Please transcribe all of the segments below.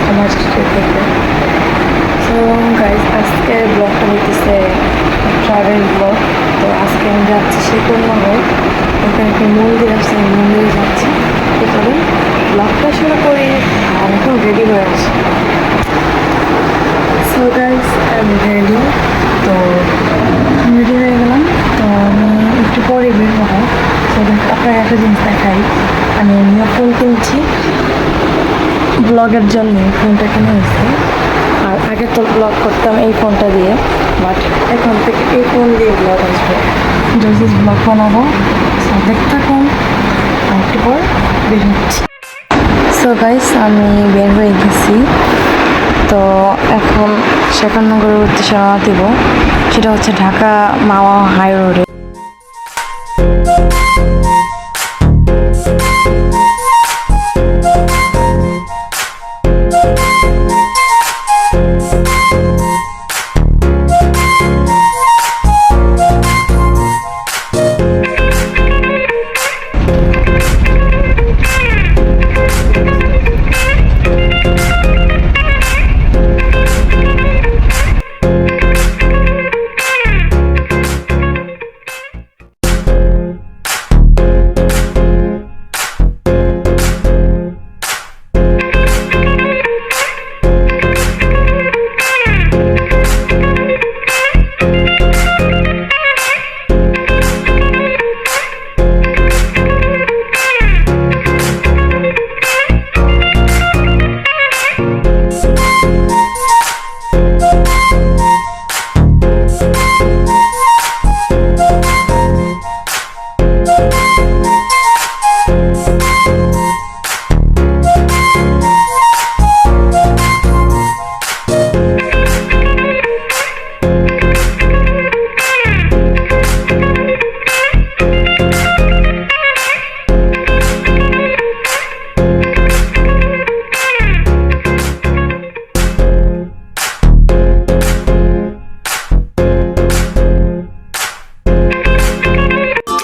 Commerce street থেকে। So guys আজকের ব্লগটা হইতেছে ট্রাভেল ব্লগ। তো আজকে আমি যাচ্ছি শেখরনগর, ওখানে একটা মন্দির আসছে, আমি মন্দিরে যাচ্ছি। তো চলুন ব্লগটা শুরু করি। আর এখন রেডি হয়ে আছি। সো গাইজ আমি রেডি। তো রেডি হয়ে গেলাম। তো আমি একটু পরে বের হবো। তো আপনার একটা জিনিস দেখাই, আমি নিউ ফোন কিনছি ব্লগের জন্য। ফোনটা কিনে হয়েছে, আর আগে তো ব্লগ করতাম এই ফোনটা দিয়ে, বাট এখন থেকে এই ফোন দিয়ে ব্লগ আসবে, জাস্ট ব্লগ বানাবো। সো দেখতে থাকুন, আর একটু পর বের হচ্ছি। সো গাইস আমি বের হয়ে গেছি। তো এখন শেখরনগরের উদ্দেশ্যে রওনা দিব, সেটা হচ্ছে ঢাকা মাওয়া হাই রোডে।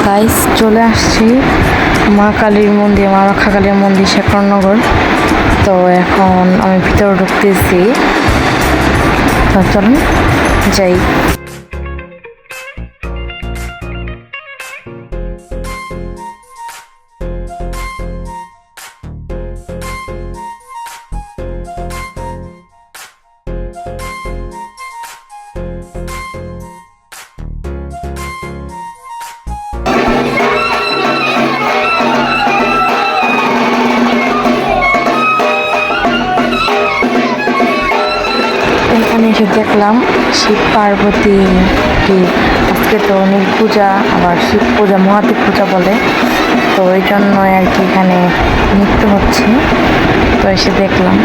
গাইস চলে আসছি মা কালীর মন্দির, মা রক্ষা কালীর মন্দির শেখরনগর। তো এখন আমি ভিতরে ঢুকতেছি, তো চলুন যাই। এখানে এসে দেখলাম শিব পার্বতী, আজকে তো নীল পূজা, আবার শিব পূজা মহাদেব পূজা বলে, তো ওই জন্য আর কি এখানে নৃত্য হচ্ছে। তো এসে দেখলাম।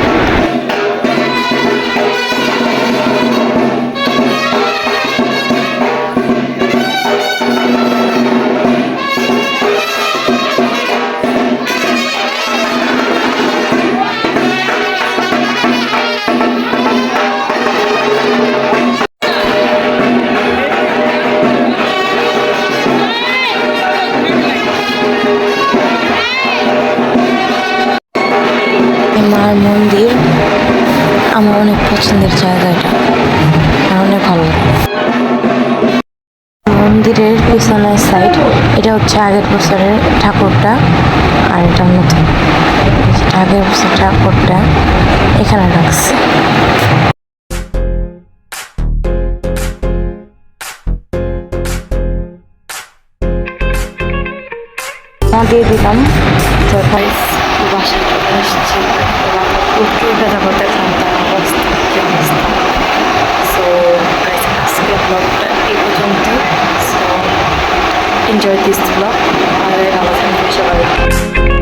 মার মন্দির আমার অনেক পছন্দের জায়গা, এটা আমার অনেক ভালো লাগে। মন্দিরের পিছনের সাইড, এটা হচ্ছে আগের বছরের ঠাকুরটা, আর এটা নতুন। আগের বছর ঠাকুরটা এখানে রাখছে। দিয়ে দিলাম। তো বাসা চলে এসেছি, প্রচুর ব্যথা করতে অবস্থা। সো আজকের ব্লগটা এই পর্যন্ত। সো এনজয় দিস ব্লগ, আর ভালো থাকবেন সবাই।